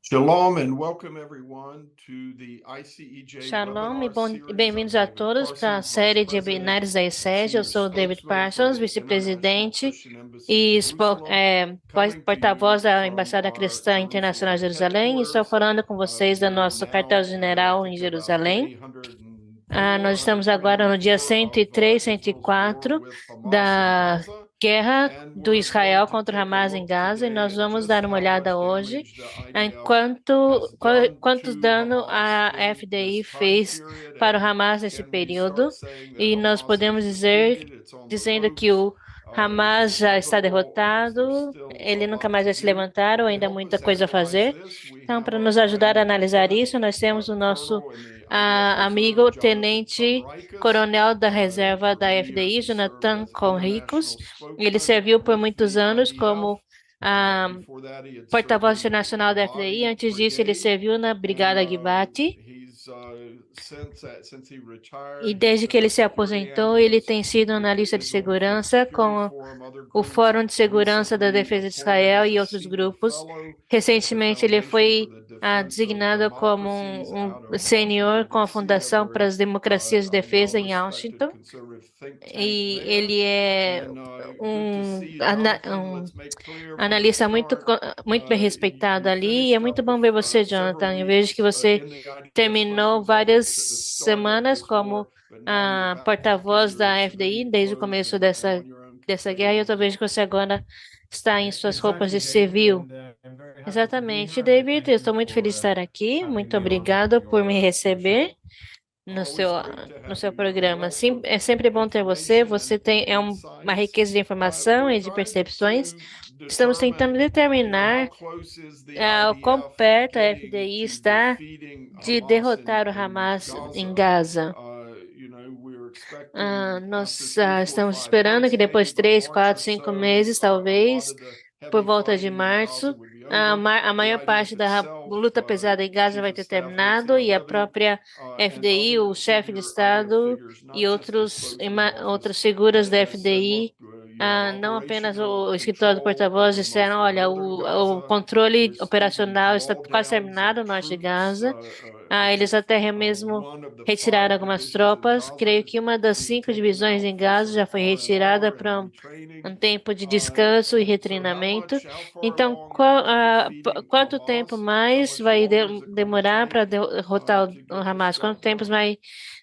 Shalom and welcome everyone to the ICEJ Shalom e webinar series. I'm bem-vindos a David todos para a Parsons, Vice série de President webinários da and ICEG. Eu Senior sou o David Spokesman for Parsons, the International vice-presidente Christian Embassy e Jerusalem, coming to porta-voz you da from Embaixada our Cristã Internacional Jerusalem de Jerusalém. E estou headquarters. falando com vocês da We are nosso now at, I quartel-general em think, about Jerusalém. day 104, Nós estamos agora no dia 103, 104 103, of Israel's war 104 with Hamas in da Gaza. guerra And do we're going Israel to contra o take a Hamas em look Gaza e today nós at vamos just dar uma how olhada much hoje damage the em IDF has done quantos to danos Hamas a in this FDI time fez period. para o And Hamas nesse can we start período. saying that E nós Hamas is podemos dizer, defeated? It's on the dizendo que ropes. o Is it Hamas já está inevitable or is there derrotado, still a ele nunca lot mais to vai se do? levantar ou To ainda há help muita us coisa a analyze fazer. this, we Então, have para our nos ajudar a friend analisar Lieutenant isso, nós temos o nosso Colonel in the IDF Reserve, amigo, Jonathan tenente Conricus. coronel da reserva For da many years, FDI, he served Jonathan as Conricus. international Ele spokesman serviu por with muitos the anos IDF. como ah, Before that, he had served porta-voz in internacional da FDI. Givati Antes disso, ele Brigade, serviu na and Brigada Givati. he's since he E retired, he's desde que been ele a se security aposentou, ele analyst tem sido with the analista de Israel Defense segurança Security com Forum, other o groups. Fórum de Segurança da Recently Defesa de appointed Israel as a e outros senior grupos. fellow at the Recentemente, ele Foundation for foi the Defense of designado como Democracies um out of sênior Washington, com a D.C., a Fundação para very as Democracias de Defesa em well-respected Washington. conservative think tank E there. ele é And good to um, see you, ana- Jonathan. um Let's make clear from the analista muito, start. muito bem respeitado You ali. E é finished muito up bom ver você, several Jonathan. Eu vejo que weeks você in the IDF terminou spokesman's office at the várias start of semanas this war, como but now you're back in porta-voz your da FDI civilian desde o clothes começo and on your own dessa guerra. E eu tô civilian vendo que você agora está em suas roupas Exactly, de David, civil. and I'm very happy to be Exatamente, here, and I David. Eu thank you estou muito feliz de for estar aqui. having Muito me on obrigado por me your receber show. no seu, always great to no have seu you. You're a programa. wealth Sim, of é sempre bom ter você. information Você and uma insights. riqueza de informação We're e de trying percepções. to Estamos tentando determine, how determinar close is the o quão IDF perto a getting FDI to está defeating de Hamas derrotar o in Hamas em Gaza. Gaza. We're expecting after Nós 3, 4, estamos 5 esperando months, que maybe depois de by 3, March or 4, 5 so, meses, a lot talvez, of the por heavy volta de fighting in Gaza março, would be over. a The maior IDF parte da itself, luta pesada em Gaza Chief vai of ter Staff Herzi terminado e a Halevi, própria and FDI, o other chefe de other Estado figures, e not just the spokesman's office, outros figuras da has said, look, FDI, your não apenas operational o escritório do control of porta-voz, the most disseram, olha, northern o Gaza controle is taking operacional está quase drawdowns of terminado no norte de troops, Gaza. which Eles is até mesmo one of the retiraram 5 algumas divisions in tropas. Gaza Creio is que uma das being 5 taken divisões out em for Gaza some já foi retirada R&R and para retraining. um tempo de descanso e So retreinamento. how far Então, along are you to defeating quanto tempo Hamas? How mais much vai longer is it going to demorar para take derrotar to o get this Hamas? Quanto job tempo done? vai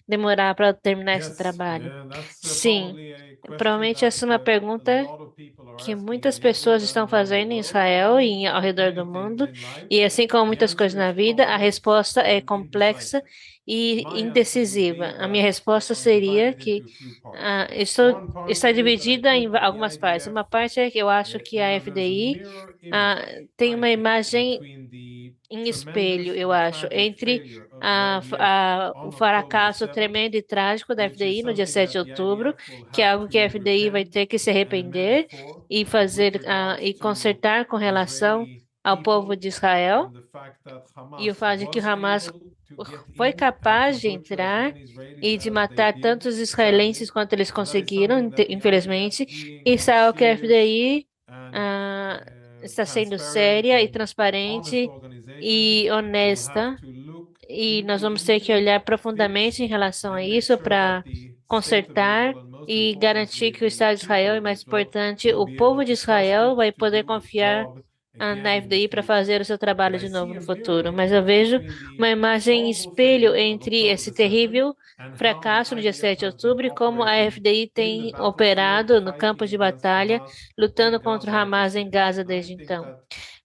demorar para terminar esse Yes, trabalho? that's Sim, probably a question provavelmente that essa é uma a pergunta lot of people are que asking muitas in pessoas Israel estão and around the fazendo em world, Israel e ao like redor do many things mundo. in life. E assim como The muitas coisas answer na is vida, a resposta complex é and complexa indecisive. e My answer would indecisiva. be A minha that resposta it's seria divided que into a few parts. estou, One part está is I dividida em think that the algumas partes. IDF, Uma parte é que eu acho que a there's a FDI mirror ah, image, tem I uma think, imagem between the em espelho, tremendous eu and acho, tragic entre failure of the IDF o on October fracasso 7th, tremendo e trágico da which is FDI no dia something 7 de that the outubro, IDF will que é have algo que a to FDI vai repent ter que se and amend arrepender for e with fazer regards e to consertar com the relação Israeli ao povo people de Israel and the fact that e o Hamas fato de que o was Hamas able to get foi in and to capaz de butcher as entrar many Israelis e de as they matar did, tantos israelenses sadly. quanto eles So that is conseguiram, something that the IDF, infelizmente. being Isso a é algo que a serious FDI and está sendo transparent séria e and honest transparente organization, e will have honesta. to look E nós deeply vamos ter que into olhar and fix profundamente em relação a and make isso sure that para the state of consertar Israel, and most e garantir importantly que o the Estado de Israel, people e of mais Israel, importante, will o be able povo de to trust Israel it vai to poder do its confiar job na again in the FDI para future. fazer o seu But trabalho I de see novo a no mirror futuro. Mas eu image vejo between the uma imagem horrible espelho failure of entre October esse the 7th terrível and how the fracasso no dia IDF 7 de has been outubro e como a operating FDI in the tem battlefield operado no campo fighting de against batalha, Hamas lutando when contra o Gaza was a Hamas em city. Gaza I desde think então. that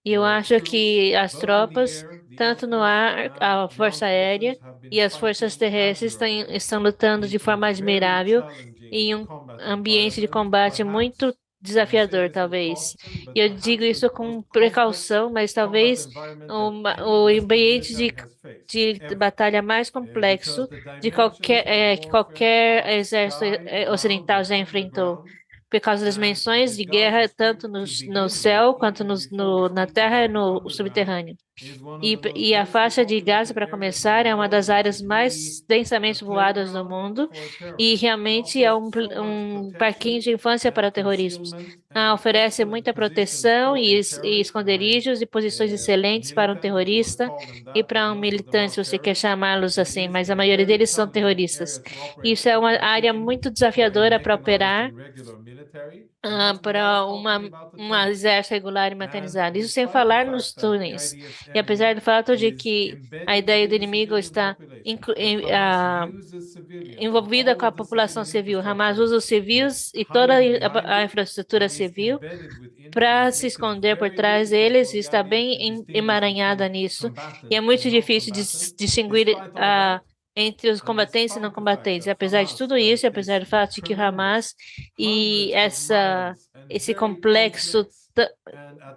E eu acho troops, que as both in the tropas, air, the Air tanto no Force, ar, and a Força ground Aérea forces have been e as forças fighting terrestres admirably estão lutando de in a forma very admirável challenging em um combat ambiente de environment, combate muito perhaps, and I say desafiador, this with talvez. caution, E but eu digo perhaps the isso most com complex precaução, mas combat talvez environment that any o Western ambiente military has faced de ever. batalha mais Because complexo the de dimensions of que warfare qualquer cross exército sky, ground, ocidental and já enfrentou. underground, por causa das menções de guerra, tanto no céu quanto na terra e no subterrâneo. E a faixa de Gaza, para começar, é uma das áreas mais densamente voadas do mundo e realmente é um parquinho de infância para terroristas. Oferece muita proteção e esconderijos e posições excelentes para um terrorista e para um militante, se você quer chamá-los assim, mas a maioria deles são terroristas. Isso é uma área muito desafiadora para operar para um exército regular e mecanizado. Isso sem falar nos túneis. E apesar do fato de que a ideia do inimigo está envolvida com a população civil, Hamas usa os civis e toda a infraestrutura civil para se esconder por trás deles e está bem emaranhada nisso. E é muito difícil distinguir entre os combatentes e não combatentes. E apesar de tudo isso, e apesar do fato de que o Hamas e esse complexo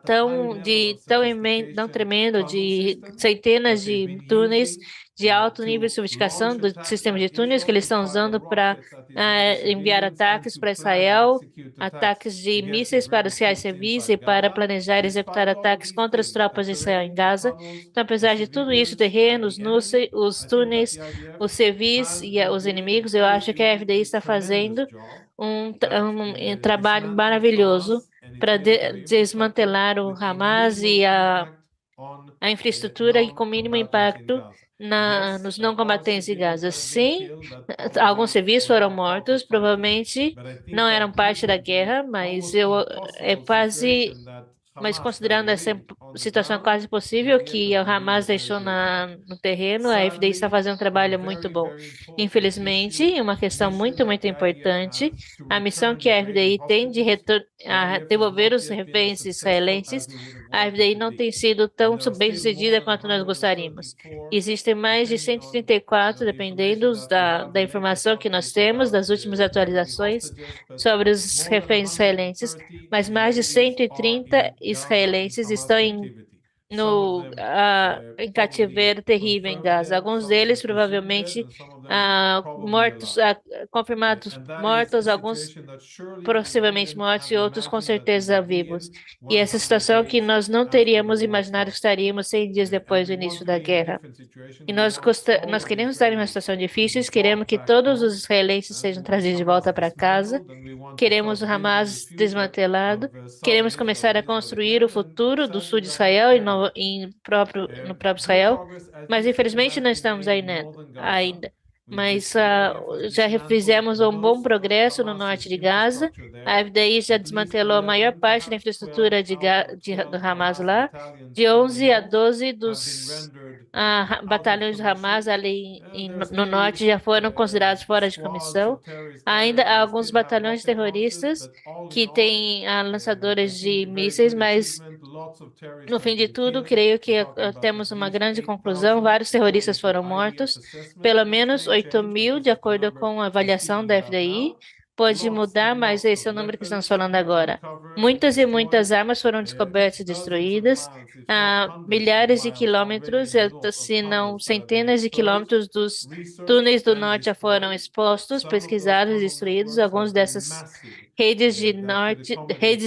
tão tremendo de centenas de túneis de alto nível de sofisticação do sistema de túneis que eles estão usando para enviar ataques para Israel, ataques de mísseis para os reais civis e para planejar e executar ataques contra as tropas de Israel em Gaza. Então, apesar de tudo isso, terrenos, os túneis, os civis e os inimigos, eu acho que a FDI está fazendo um trabalho maravilhoso para desmantelar o Hamas e a infraestrutura e com mínimo impacto nos não combatentes de Gaza. Sim, alguns civis foram mortos, provavelmente não eram parte da guerra, mas é quase, mas considerando essa situação quase possível que o Hamas deixou no terreno, a FDI está fazendo um trabalho muito bom. Infelizmente, uma questão muito, muito importante, a missão que a FDI tem de devolver os reféns israelenses, a FDI não tem sido tão bem-sucedida quanto nós gostaríamos. Existem mais de 134, dependendo da informação que nós temos, das últimas atualizações sobre os reféns israelenses, mas mais de 130 israelenses estão em cativeiro terrível em Gaza. Alguns deles provavelmente mortos, confirmados mortos, alguns possivelmente mortos e outros com certeza vivos. E essa situação que nós não teríamos imaginado que estaríamos 100 dias depois do início da guerra. E nós queremos estar em uma situação difícil, queremos que todos os israelenses sejam trazidos de volta para casa, queremos o Hamas desmantelado, queremos começar a construir o futuro do sul de Israel e no próprio Israel, mas infelizmente não estamos aí ainda. Mas já fizemos um bom progresso no norte de Gaza. A FDI já desmantelou a maior parte da infraestrutura do Hamas lá. De 11 a 12 dos batalhões do Hamas ali no norte já foram considerados fora de comissão. Ainda há alguns batalhões terroristas que têm lançadores de mísseis, mas no fim de tudo, creio que temos uma grande conclusão. Vários terroristas foram mortos, pelo menos 8.000, de acordo com a avaliação da FDI. Pode mudar, mas esse é o número que estamos falando agora. Muitas e muitas armas foram descobertas e destruídas. Milhares de quilômetros, se não centenas de quilômetros dos túneis do norte já foram expostos, pesquisados e destruídos. Algumas dessas redes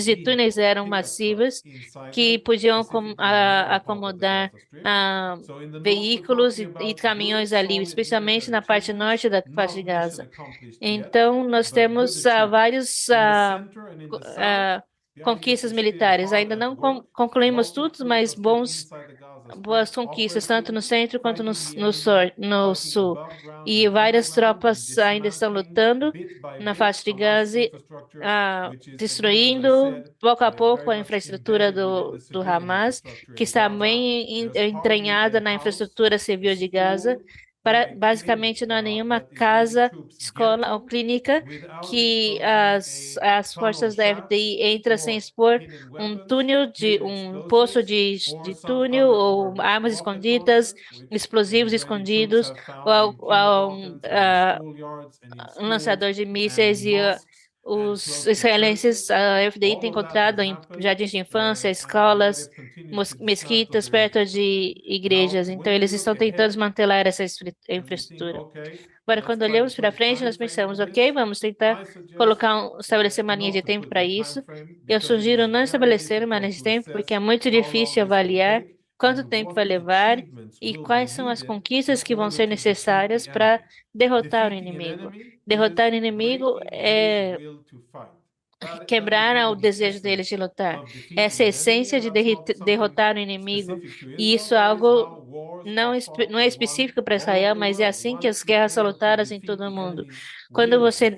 de túneis eram massivas, que podiam acomodar veículos e caminhões ali, especialmente na parte norte da faixa de Gaza. Então, nós temos vários conquistas militares. Ainda não concluímos tudo, mas boas conquistas, tanto no centro quanto no sul. E várias tropas ainda estão lutando na faixa de Gaza, destruindo pouco a pouco a infraestrutura do Hamas, que está bem entranhada na infraestrutura civil de Gaza. Basicamente, não há nenhuma casa, escola ou clínica que as forças da FDI entram sem expor um poço de túnel ou armas escondidas, explosivos escondidos, ou um lançador de mísseis os israelenses, a FDI tem encontrado em jardins de infância, escolas, mesquitas perto de igrejas. Então, eles estão tentando desmantelar essa infraestrutura. Agora, quando olhamos para frente, nós pensamos, ok, vamos tentar estabelecer uma linha de tempo para isso. Eu sugiro não estabelecer uma linha de tempo, porque é muito difícil avaliar quanto tempo vai levar e quais são as conquistas que vão ser necessárias para derrotar o inimigo. Derrotar o inimigo é quebrar o desejo deles de lutar. Essa é a essência de derrotar o inimigo. E isso é algo não é específico para Israel, mas é assim que as guerras são lutadas em todo o mundo. Quando você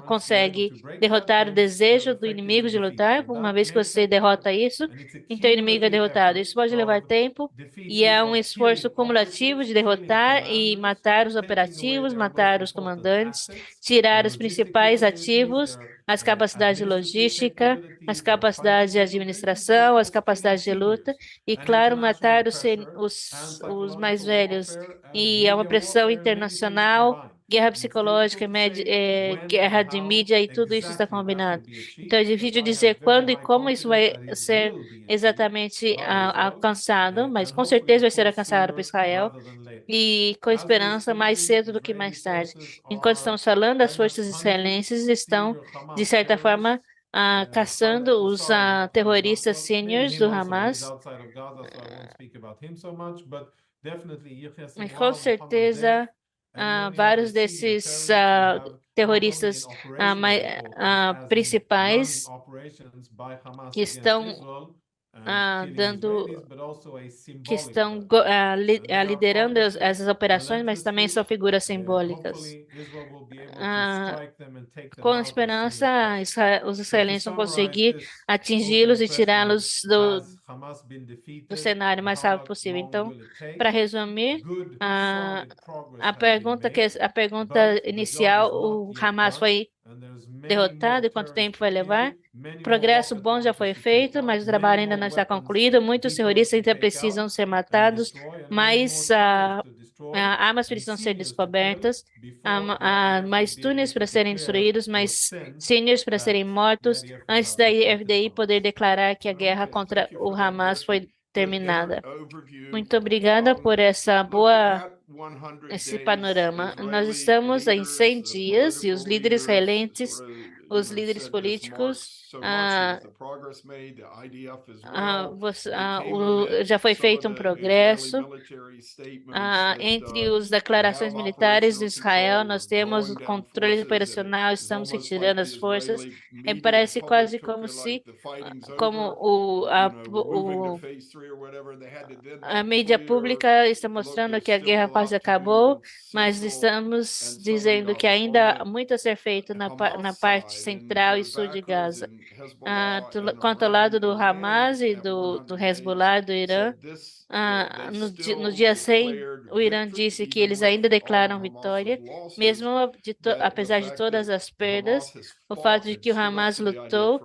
consegue derrotar o desejo do inimigo de lutar, uma vez que você derrota isso, então o inimigo é derrotado. Isso pode levar tempo e é um esforço cumulativo de derrotar e matar os operativos, matar os comandantes, tirar os principais ativos, as capacidades de logística, as capacidades de administração, as capacidades de luta e, claro, matar os mais velhos. E é uma pressão internacional, guerra psicológica, guerra de mídia e tudo isso está combinado. Então é difícil dizer quando e como isso vai ser exatamente alcançado, mas com certeza vai ser alcançado por Israel e com esperança mais cedo do que mais tarde. Enquanto estamos falando, as forças israelenses estão, de certa forma, caçando os terroristas seniors do Hamas. E com certeza, vários desses terroristas principais que estão dando que estão liderando essas operações, mas também são figuras simbólicas. Com esperança, os israelenses vão conseguir atingi-los e tirá-los do cenário o mais rápido possível. Então, para resumir, a, a pergunta inicial, o Hamas foi derrotado e quanto tempo vai levar? Progresso bom já foi feito, mas o trabalho ainda não está concluído. Muitos terroristas ainda precisam ser matados, mas armas precisam ser descobertas, mais túneis para serem destruídos, mais seniors para serem mortos, antes da FDI poder declarar que a guerra contra o Hamas foi terminada. Muito obrigada por esse panorama. Nós estamos em 100 dias e os líderes israelenses, os líderes políticos, já foi feito um progresso. Entre as declarações militares de Israel, nós temos o controle operacional, estamos retirando as forças. Parece quase como se a mídia pública está mostrando que a guerra quase acabou, mas estamos dizendo que ainda há muito a ser feito na parte central e sul de Gaza. Quanto ao lado do Hamas e do Hezbollah, do Irã, no dia 100, o Irã disse que eles ainda declaram vitória, mesmo apesar de todas as perdas, o fato de que o Hamas lutou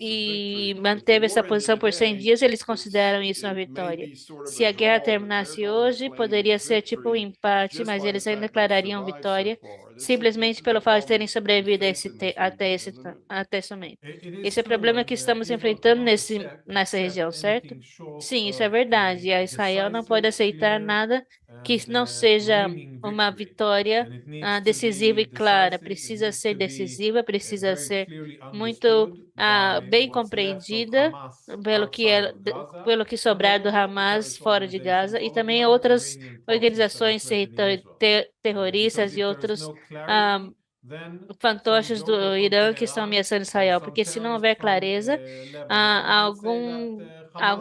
e manteve essa posição por 100 dias, eles consideram isso uma vitória. Se a guerra terminasse hoje, poderia ser tipo um empate, mas eles ainda declarariam vitória, simplesmente pelo fato de terem sobrevivido até esse momento. Esse é o problema que estamos enfrentando nessa região, certo? Sim, isso é verdade. A Israel não pode aceitar nada que não seja uma vitória decisiva e clara. Precisa ser decisiva, precisa ser muito bem compreendida pelo que sobrar do Hamas fora de Gaza e também outras organizações terroristas e outros fantoches do Irã que estão ameaçando Israel, porque se não houver clareza, algum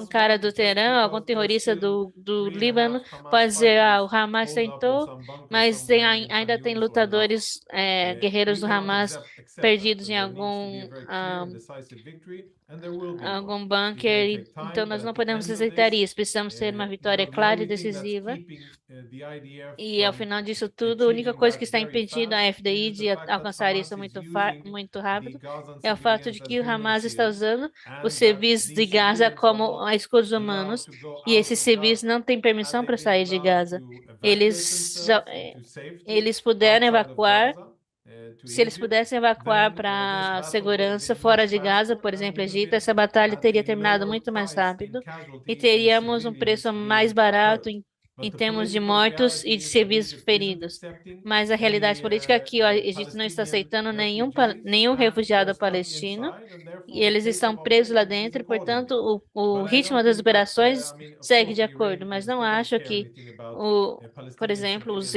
cara do Teherã, algum terrorista do Líbano pode dizer, o Hamas tentou, mas ainda tem lutadores, guerreiros do Hamas perdidos em algum bunker, então nós não podemos aceitar isso, precisamos ter uma vitória clara e decisiva. E ao final disso tudo, a única coisa que está impedindo a FDI de alcançar isso muito rápido é o fato de que o Hamas está usando os civis de Gaza como escudos humanos e esses civis não têm permissão para sair de Gaza. Eles puderam evacuar Se eles pudessem evacuar para segurança fora de Gaza, por exemplo, Egito, essa batalha teria terminado muito mais rápido e teríamos um preço mais barato em termos de mortos e de civis feridos. Mas a realidade política é que o Egito não está aceitando nenhum refugiado palestino e eles estão presos lá dentro, portanto, o ritmo das operações segue de acordo, mas não acho que por exemplo, os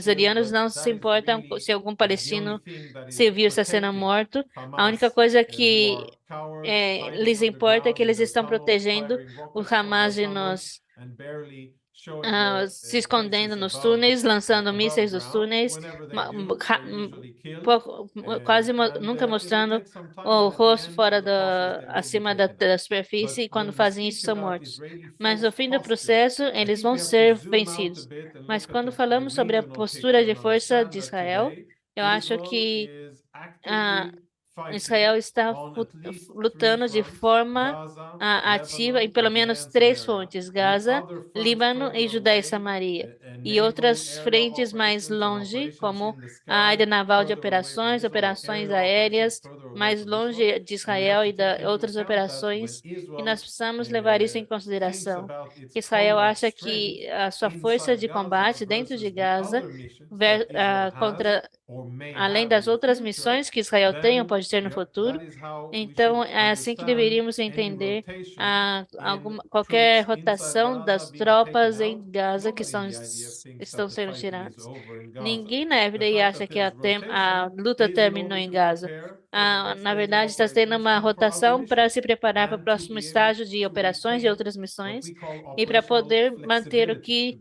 iranos não se importam se algum palestino civil está sendo morto. A única coisa que lhes importa é que eles estão protegendo o Hamas de nós, se escondendo nos túneis, lançando mísseis dos túneis, quase nunca mostrando o rosto acima da superfície, e quando fazem isso são mortos. Mas no fim do processo, eles vão ser vencidos. Mas quando falamos sobre a postura de força de Israel, eu acho que ah, Israel está lutando de forma ativa em pelo menos três frontes: Gaza, Líbano e Judéia e Samaria. E outras frentes mais longe, como a área naval de operações, operações aéreas, mais longe de Israel e outras operações. E nós precisamos levar isso em consideração. Israel acha que a sua força de combate dentro de Gaza, contra além das outras missões que Israel tem ou pode ter no futuro. Então, é assim que deveríamos entender qualquer rotação das tropas em Gaza que estão sendo tiradas. Ninguém na FDA acha que a luta terminou em Gaza. Na verdade, está tendo uma rotação para se preparar para o próximo estágio de operações e outras missões e para poder manter o que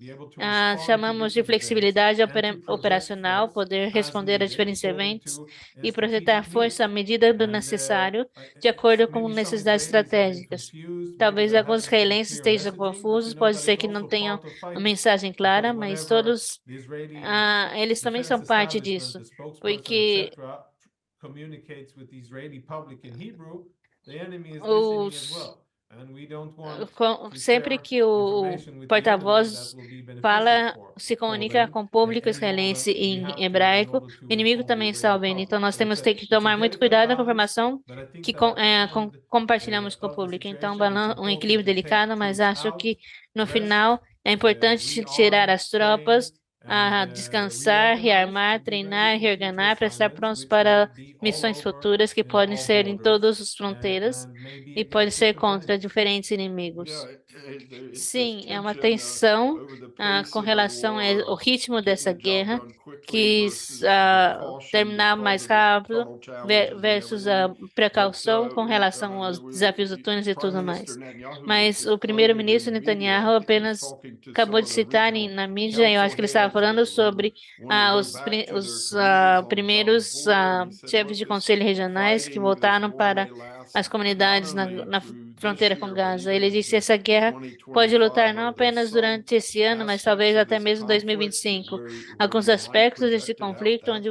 chamamos de flexibilidade operacional, poder responder a diferentes eventos e projetar a força à medida do necessário, de acordo com necessidades estratégicas. Talvez alguns israelenses estejam confusos, pode ser que não tenham uma mensagem clara, mas todos eles também são parte disso, porque os sempre que o porta-voz se comunica com o público israelense em hebraico, o inimigo também está ouvindo. Então, nós temos que tomar muito cuidado com a informação que compartilhamos com o público. Então, um equilíbrio delicado, mas acho que no final é importante tirar as tropas, descansar, rearmar, treinar, reorganizar para estar prontos para missões futuras que podem ser em todas as fronteiras e pode ser contra diferentes inimigos. Sim, é uma tensão com relação ao ritmo dessa guerra, que terminar mais rápido versus a precaução com relação aos desafios do túnel e tudo mais. Mas o primeiro-ministro Netanyahu apenas acabou de citar na mídia, eu acho que ele estava falando sobre os primeiros chefes de conselho regionais que voltaram para as comunidades na fronteira com Gaza. Ele disse que essa guerra pode lutar não apenas durante esse ano, mas talvez até mesmo 2025. Alguns aspectos desse conflito onde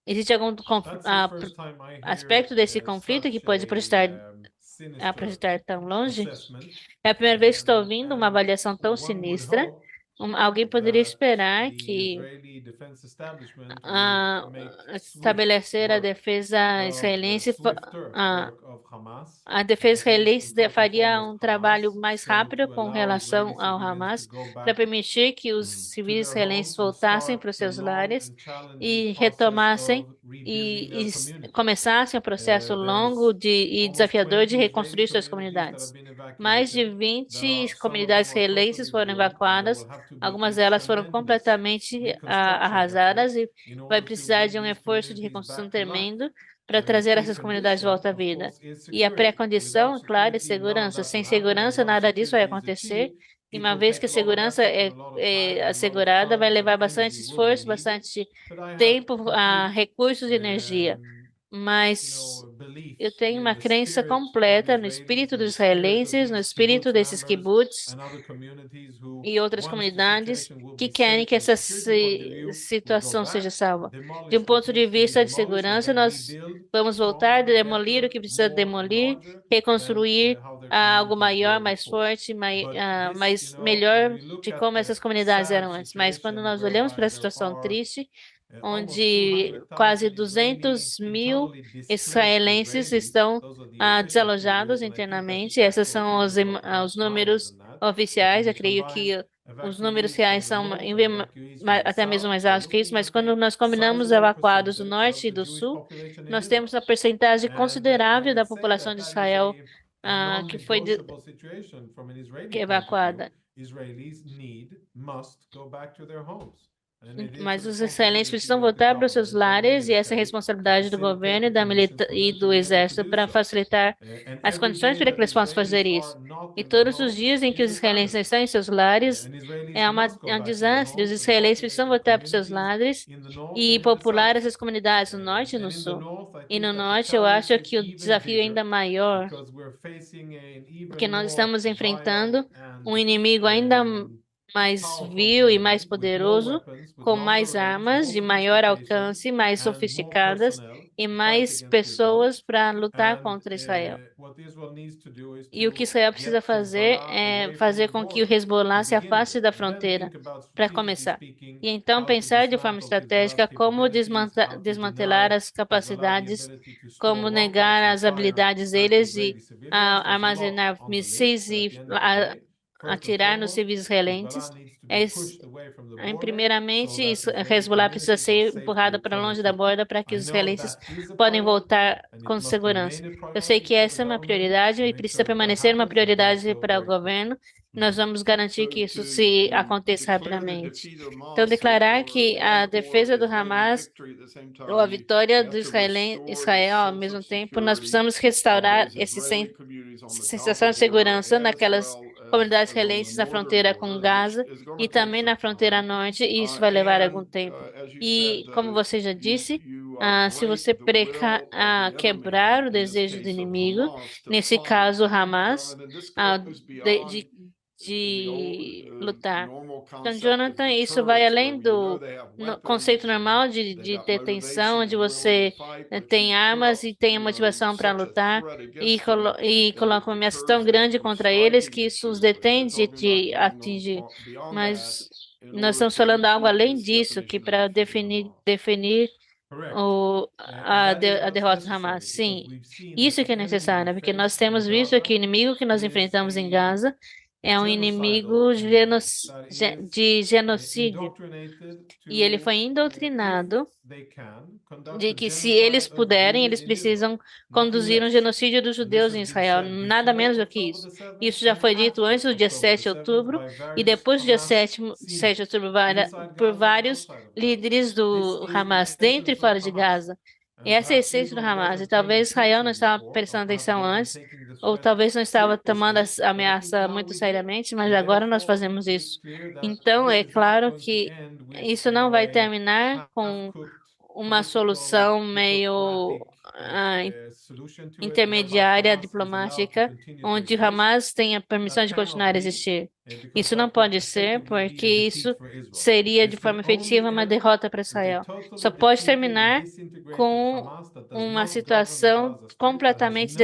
existe algum aspecto desse conflito que pode projetar tão longe? É a primeira vez que estou ouvindo uma avaliação tão sinistra. Alguém poderia esperar que ah, estabelecer a defesa israelense, ah, a defesa israelense faria um trabalho mais rápido com relação ao Hamas para permitir que os civis israelenses voltassem para os seus lares e retomassem e começassem o processo longo e desafiador de reconstruir suas comunidades. Mais de 20 comunidades israelenses foram evacuadas, algumas delas foram completamente arrasadas e vai precisar de um esforço de reconstrução tremendo para trazer essas comunidades de volta à vida. E a pré-condição, claro, é segurança. Sem segurança, nada disso vai acontecer. E uma vez que a segurança é assegurada, vai levar bastante esforço, bastante tempo, recursos e energia. Mas eu tenho uma crença completa no espírito dos israelenses, no espírito desses kibbutz e outras comunidades que querem que essa situação seja salva. De um ponto de vista de segurança, nós vamos voltar, demolir o que precisa demolir, reconstruir algo maior, mais forte, mais melhor de como essas comunidades eram antes. Mas quando nós olhamos para a situação triste, onde quase 200.000 israelenses estão desalojados internamente. Esses são os números oficiais. Eu creio que os números reais são até mesmo mais altos que isso, mas quando nós combinamos evacuados do norte e do sul, nós temos uma percentagem considerável da população de Israel que foi evacuada. Mas os israelenses precisam voltar para os seus lares e essa é a responsabilidade do governo e e do exército para facilitar as condições para que eles possam fazer isso. E todos os dias em que os israelenses não estão em seus lares, é um desastre. Os israelenses precisam voltar para os seus lares e popular essas comunidades no norte e no sul. E no norte, eu acho que o desafio é ainda maior, porque nós estamos enfrentando um inimigo ainda mais vil e mais poderoso, com mais armas de maior alcance, mais sofisticadas e mais pessoas para lutar contra Israel. E o que Israel precisa fazer é fazer com que o Hezbollah se afaste da fronteira, para começar. E então pensar de forma estratégica como desmantelar as capacidades, como negar as habilidades deles de armazenar mísseis e atirar nos civis israelenses. Primeiramente, Hezbollah precisa ser empurrada para longe da borda para que os israelenses podem voltar com segurança. Eu sei que essa é uma prioridade e precisa permanecer uma prioridade para o governo. Nós vamos garantir que isso se aconteça rapidamente. Então, declarar que a defesa do Hamas ou a vitória do Israel ao mesmo tempo, nós precisamos restaurar essa sensação de segurança naquelas comunidades israelenses na fronteira com Gaza e também na fronteira norte, e isso vai levar algum tempo. E, como você já disse, se você quebrar o desejo do inimigo, nesse caso, Hamas, de lutar. Então, Jonathan, isso vai além do conceito normal de detenção, onde você tem armas e tem a motivação para lutar e coloca uma ameaça tão grande contra eles que isso os detém de atingir. Mas nós estamos falando algo além disso, que para definir a derrota do Hamas. Sim, isso que é necessário, né? Porque nós temos visto que o inimigo que nós enfrentamos em Gaza é um inimigo de genocídio. E ele foi indoctrinado de que se eles puderem, eles precisam conduzir um genocídio dos judeus em Israel, nada menos do que isso. Isso já foi dito antes do dia 7 de outubro e depois do dia 7 de outubro por vários líderes do Hamas, dentro e fora de Gaza. E essa é a essência do Hamas. E talvez Israel não estava prestando atenção antes, ou talvez não estava tomando a ameaça muito seriamente, mas agora nós fazemos isso. Então, é claro que isso não vai terminar com uma solução meio intermediária diplomática, onde Hamas tenha permissão de continuar a existir. Isso não pode ser, porque isso seria de forma efetiva uma derrota para Israel. Só pode terminar com uma situação completamente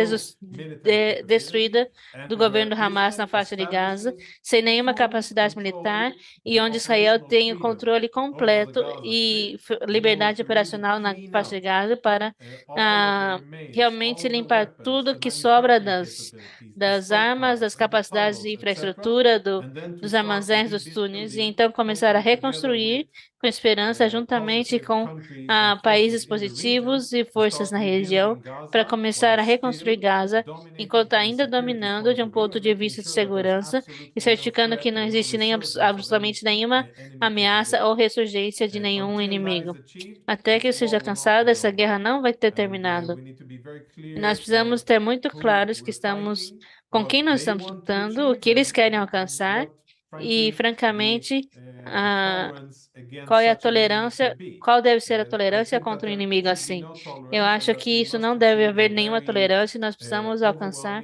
destruída do governo do Hamas na faixa de Gaza, sem nenhuma capacidade militar e onde Israel tem o controle completo e liberdade operacional na faixa de Gaza para realmente limpar tudo que sobra das armas, das capacidades de infraestrutura, dos armazéns, dos túneis, e então começar a reconstruir com esperança, juntamente com países positivos e forças na região, para começar a reconstruir Gaza, enquanto ainda dominando de um ponto de vista de segurança e certificando que não existe nem absolutamente nenhuma ameaça ou ressurgência de nenhum inimigo. Até que eu seja cansado, essa guerra não vai ter terminado. Nós precisamos ter muito claros que estamos com quem nós estamos lutando, o que eles querem alcançar e, francamente, qual é a tolerância, qual deve ser a tolerância contra um inimigo assim. Eu acho que isso não deve haver nenhuma tolerância e nós precisamos alcançar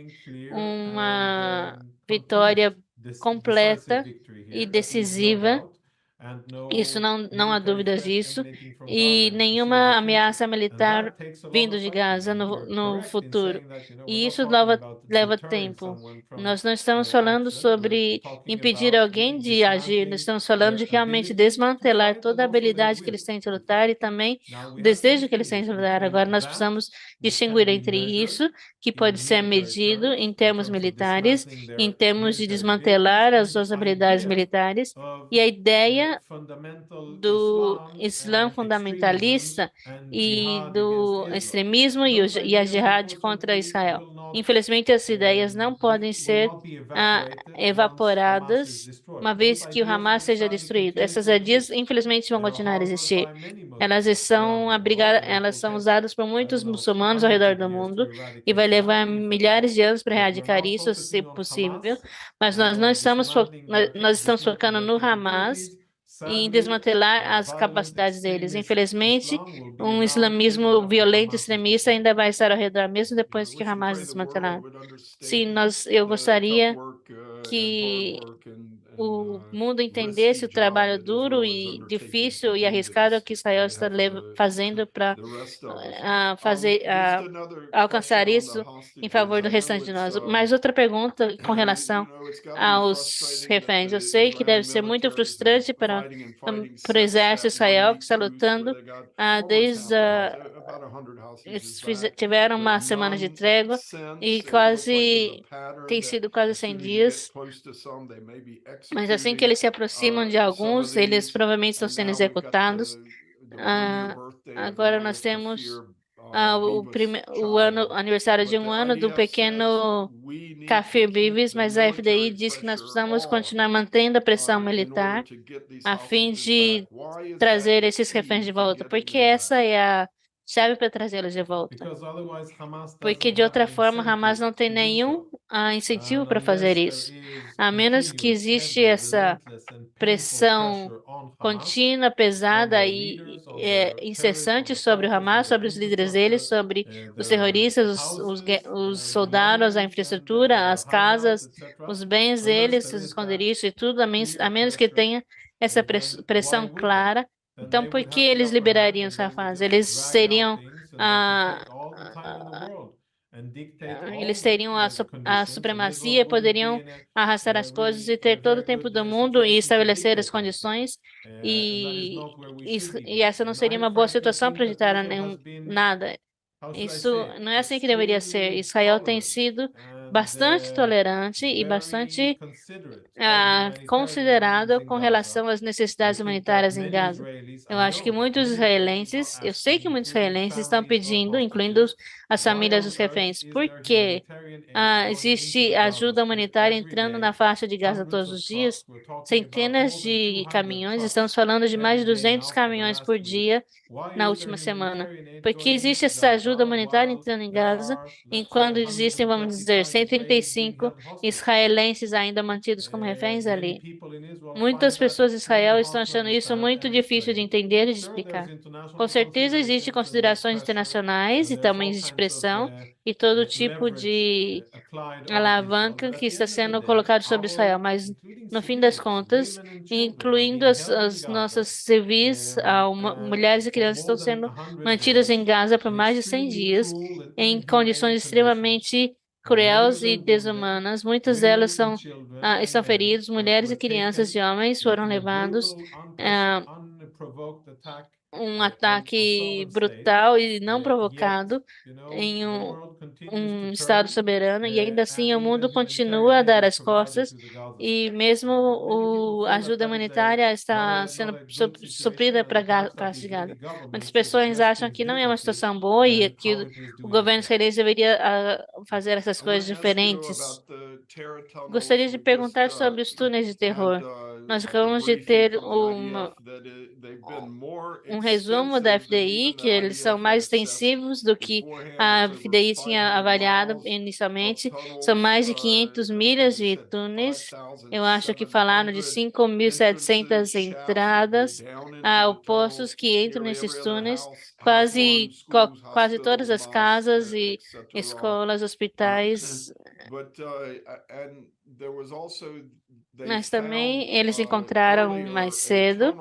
uma vitória completa e decisiva Isso não há dúvidas disso, e nenhuma ameaça militar vindo de Gaza no futuro. E isso leva tempo. Nós não estamos falando sobre impedir alguém de agir, nós estamos falando de realmente desmantelar toda a habilidade que eles têm de lutar e também o desejo que eles têm de lutar. Agora nós precisamos distinguir entre isso, que pode ser medido em termos militares, em termos de desmantelar as suas habilidades militares, e a ideia do Islã fundamentalista e do extremismo e a jihad contra Israel. Infelizmente, as ideias não podem ser evaporadas uma vez que o Hamas seja destruído. Essas ideias, infelizmente, vão continuar a existir. Elas são usadas por muitos muçulmanos ao redor do mundo e vai levar milhares de anos para erradicar isso, se possível. Mas nós não estamos nós estamos focando no Hamas e em desmantelar as capacidades deles. Infelizmente, um islamismo violento extremista ainda vai estar ao redor, mesmo depois que o Hamas desmantelar. Sim, eu gostaria que o mundo entendesse o trabalho duro e difícil e arriscado que Israel está fazendo para fazer alcançar isso em favor do restante de nós. Mais outra pergunta com relação aos reféns. Eu sei que deve ser muito frustrante para o exército de Israel que está lutando desde tiveram uma semana de trégua e tem sido quase 100 dias. Mas assim que eles se aproximam de alguns, eles provavelmente estão sendo executados. Ah, Agora nós temos o aniversário de um ano do pequeno Kafir Bibi, mas a FDI diz que nós precisamos continuar mantendo a pressão militar a fim de trazer esses reféns de volta, porque essa é a chave para trazê-los de volta. Porque de outra forma, Hamas não tem nenhum incentivo para fazer isso. A menos que existe essa pressão contínua, pesada e incessante sobre o Hamas, sobre os líderes deles, sobre os terroristas, os soldados, a infraestrutura, as casas, os bens deles, os esconderijos e tudo, a menos que tenha essa pressão clara. Então, por que eles liberariam os Hamas? Ah, eles teriam a supremacia, poderiam arrastar as coisas e ter todo o tempo do mundo e estabelecer as condições, e essa não seria uma boa situação para ditar nada. Isso não é assim que deveria ser. Israel tem sido bastante tolerante e bastante considerado com relação às necessidades humanitárias em Gaza. Eu acho que eu sei que muitos israelenses estão pedindo, incluindo as famílias dos reféns, por que existe ajuda humanitária entrando na faixa de Gaza todos os dias? Centenas de caminhões, estamos falando de mais de 200 caminhões por dia na última semana. Porque existe essa ajuda humanitária entrando em Gaza, enquanto existem, vamos dizer, 135 israelenses ainda mantidos como reféns ali. Muitas pessoas de Israel estão achando isso muito difícil de entender e de explicar. Com certeza existem considerações internacionais e também existe pressão e todo tipo de alavanca que está sendo colocado sobre Israel, mas no fim das contas, incluindo as nossas civis, mulheres e crianças estão sendo mantidas em Gaza por mais de 100 dias, em condições extremamente cruéis e desumanas. Muitas delas estão feridas, mulheres e crianças e homens foram levados. ah, um ataque brutal e não provocado em um Estado soberano, e ainda assim o mundo continua a dar as costas, e mesmo a ajuda humanitária está sendo suprida para Gaza. Muitas pessoas acham que não é uma situação boa e que o governo israelense deveria fazer essas coisas diferentes. Gostaria de perguntar sobre os túneis de terror. Nós acabamos de ter um resumo da FDI, que eles são mais extensivos do que a FDI tinha avaliado inicialmente. São mais de 500 milhas de túneis. Eu acho que falaram de 5.700 entradas ou postos que entram nesses túneis. Quase todas as casas e escolas, hospitais Mas também eles encontraram mais cedo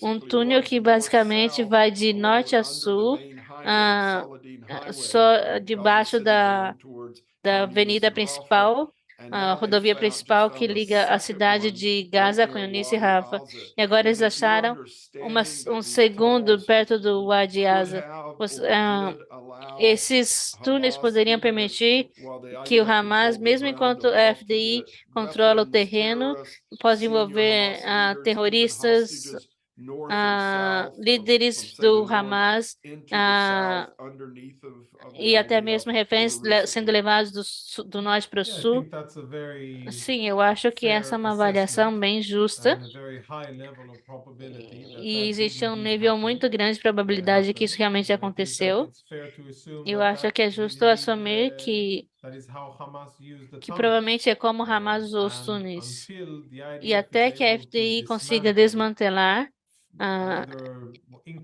um túnel que basicamente vai de norte a sul, ah, só debaixo da avenida principal, a rodovia principal que liga a cidade de Gaza com Eunice e Rafa. E agora eles acharam um segundo perto do Wadi Asa. Esses túneis poderiam permitir que o Hamas, mesmo enquanto a FDI controla o terreno, pode envolver terroristas, líderes do Hamas, ah, e até mesmo reféns sendo levados do norte para o Yeah, I sul. think that's a very Sim, eu acho que essa é fair uma avaliação assessment bem justa and a very high level of probability that e that existe um indeed nível muito grande de probabilidade de que isso happened. realmente I think that aconteceu. it's fair to assume Eu that acho that que é is justo indeed assumir that is how Hamas used the que tunnels. provavelmente é como Hamas usou os And túneis. until the E IDF is até que a able to FDI consiga dismantle, desmantelar ah, either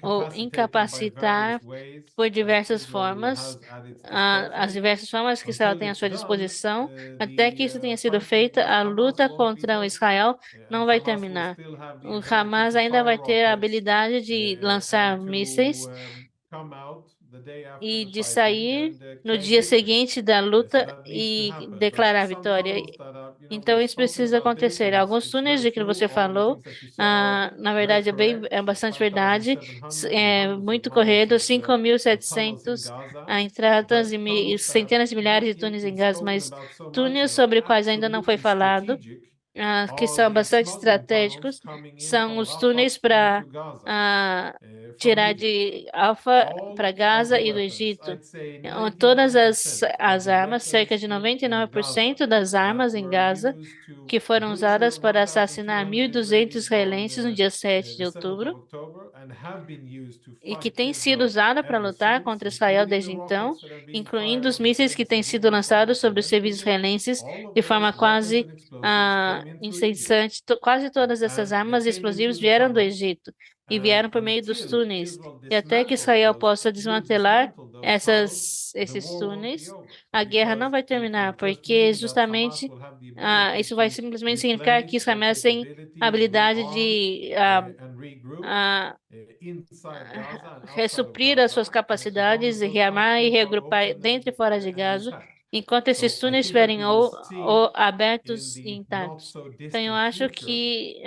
ou incapacitate them by incapacitar various ways por that diversas Israel formas, has at its as disposal, diversas formas que Israel until tem à it's sua done, disposição, até que the isso tenha sido fighting feito, against a Hamas luta won't be contra o done. Israel And não vai Hamas will terminar. still have the O ability Hamas to ainda fire vai ter a rockets habilidade de lançar and to mísseis come out the day after e the de fighting sair and no claim dia victory. seguinte da So luta that needs to e happen. But declarar a some vitória. tunnels that are, Então, we've isso spoken precisa about this, acontecer. and Alguns it's túneis very de que true. você All of the falou, things that you said are na very verdade, é correct. bastante verdade. 5,700 and É hundreds of muito miles correto, of tunnels in 5.700 Gaza, entradas e but tunnels that have centenas de milhares de not yet túneis em been Gaza, spoken mas about so much túneis and are sobre os quais ainda não foi absolutely falado, strategic que are são the bastante smuggling tunnels estratégicos, coming in são from os túneis Rafah para into Gaza, from tirar Egypt. de Alfa para All of the Gaza e do weapons, Egito. I'd say Todas 99% of as the armas, cerca weapons de in Gaza 99% das that armas em were Gaza, used to que foram usadas butcher para assassinar 1,200 1.200 Israelis on israelenses no dia 7 de the 7th of outubro, October and have been used to e que fight tem sido Israel usada para ever lutar since, contra Israel including the desde então, rockets that are being incluindo fired os on mísseis que Israeli têm sido civilians from lançados sobre os Lebanon. civis israelenses All of de forma those weapons quase and explosives came in through Egypt. incessante. Quase todas essas And they armas e came in through explosivos the vieram do tunnels. Egito e And vieram por meio dos until túneis. Israel E até que dismantles Israel possa will desmantelar dismantle those tunnels, the esses war won't be túneis, over. a guerra não Because vai it terminar, would just porque mean that Hamas justamente will have the ability isso vai to simplesmente significar que replenish their Israel tem a capabilities, habilidade rearm de and regroup ah, inside Gaza and outside of ressuprir as suas Gaza, as long capacidades as e those rearmar e transports are reagrupar open dentro e fora de and Gaza, intact. enquanto esses So I túneis think that estiverem we will ou see in abertos e the not intactos. so Então, eu distant acho future que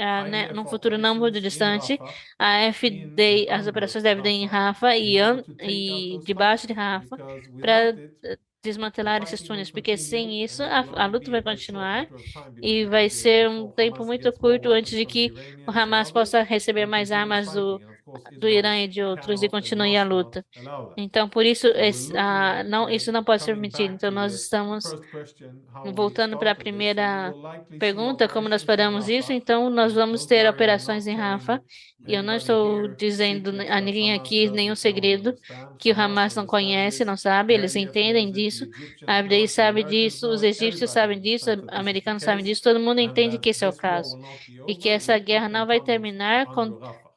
num IDF futuro não muito operations in distante, Rafah, a in and FD, as under operações da FDI em Rafah, Rafa in order to take out e those debaixo de tunnels. Rafa Because para without it, the desmantelar esses fighting will túneis, porque continue sem isso and it will a only luta be a vai very short continuar matter of time e vai ser um before tempo Hamas muito gets more curto antes weapons de from the que o Iranians or Hamas others possa receber and mais continues armas fighting. And of course, do Irã Israel e de outros e cannot and continue a must not luta. allow that. Então, por isso, So we're looking at isso não pode ser coming permitido. back Então, to nós the estamos first question, how we voltando para a started this. We primeira will likely see pergunta, como nós operations in paramos isso. Rafah. Então, nós vamos Don't ter worry, I'm operações not em Rafa. telling E eu não anybody estou here dizendo secrets a that ninguém Hamas aqui nenhum doesn't know and segredo understand. que o Hamas Hamas não understands conhece, this, não sabe. the Eles IDF entendem knows it, the disso. A Egyptians know FDI it, the sabe Americans disso, know os it, egípcios everybody sabem disso, understands os that this is the americanos sabem case disso. Todo mundo and entende that que esse é o this war caso will not be e que over essa with guerra não open vai tunnels terminar com under Rafah.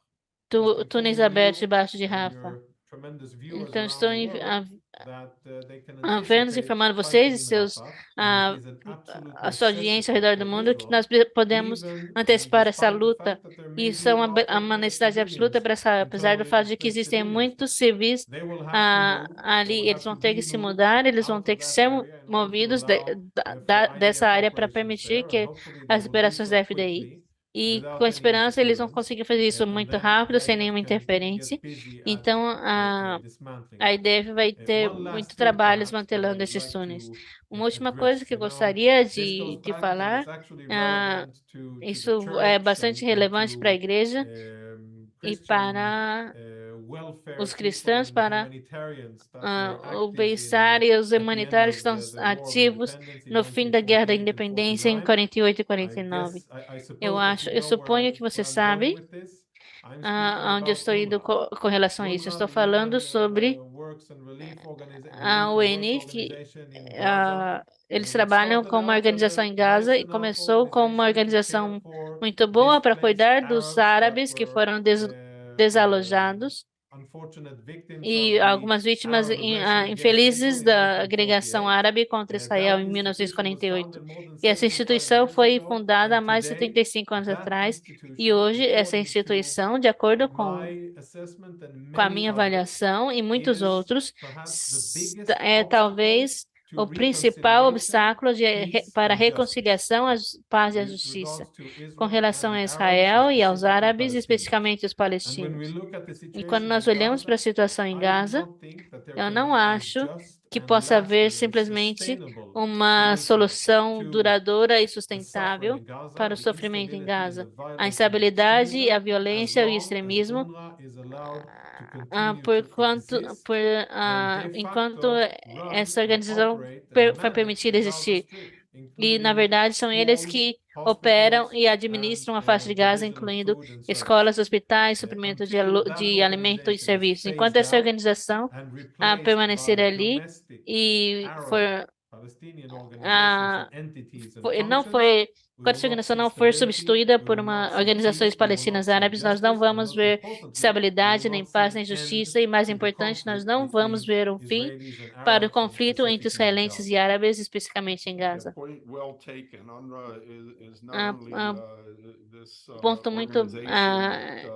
Just túneis informing abertos you debaixo de and Rafa. your tremendous viewers Então, around estou the world that they can apenas anticipate informando vocês fighting e in seus, Rafah, and it ah, is an absolute a sua audiência ao necessity redor do for mundo que Israel, nós podemos even antecipar essa despite the luta. fact that there E may isso be é a lot of uma necessidade absoluta civilians, para essa, apesar do fato de que internally existem displaced civilians muitos there. civis They will have to move, they ali, will eles have vão to ter que be se moved mudar, eles vão out ter of que that ser area in order to movidos allow for dessa IDF área para operations permitir there, and que hopefully they as will do operações so da FDI. quickly E com without a any esperança eles vão interference, conseguir fazer isso and muito then rápido, the sem IDF nenhuma can interferência. get busy at Então, a dismantling them. IDF vai ter One muito last thing, trabalho perhaps, that I desmantelando would esses like túneis. to Uma última coisa address. que eu gostaria This goes de back, and it's falar, actually ah, relevant to the isso é church bastante and relevante para a to igreja e Christian para welfare os people cristãos, and para humanitarians that were o active bem-estar e os at the end humanitários que of estão the War of ativos Independence in no fim da Guerra da 1948 and Independência em 49. 48 e I 49. guess I suppose that you Eu know suponho que você where I'm going sabe with this. I'm speaking onde eu about estou indo UNRWA. com relação a isso. Eu estou UNRWA, the falando sobre Works and a Relief and Work UNI, que Organization in Gaza. eles It trabalham started como uma out as organização a em Gaza nice e enough começou como uma organization to care organização for muito boa para displaced cuidar dos Arabs that árabes que were foram desalojados e algumas vítimas infelizes da agregação árabe contra Israel em 1948. E essa instituição foi fundada há mais de 75 anos atrás, e hoje essa instituição, de acordo com a minha avaliação e muitos outros, é talvez o principal obstáculo para a reconciliação, a paz e a justiça com relação a Israel e aos árabes, especificamente os palestinos. E quando nós olhamos para a situação em Gaza, eu não acho que possa haver simplesmente uma solução duradoura e sustentável para o sofrimento em Gaza. A instabilidade, a violência e o extremismo, enquanto essa organização foi permitida existir. E, na verdade, são eles que operam e administram a faixa de Gaza, incluindo escolas, hospitais, suprimento de alimento e serviços. Enquanto essa organização permanecer ali e ah, não foi, enquanto essa organização não for substituída por uma organizações palestinas árabes, nós não vamos ver estabilidade, nem paz, nem justiça, e mais importante, nós não vamos ver um fim para o conflito entre israelenses e árabes, especificamente em Yeah, Gaza. point well taken. UNRWA is not Ah, only ah, this ponto muito organization that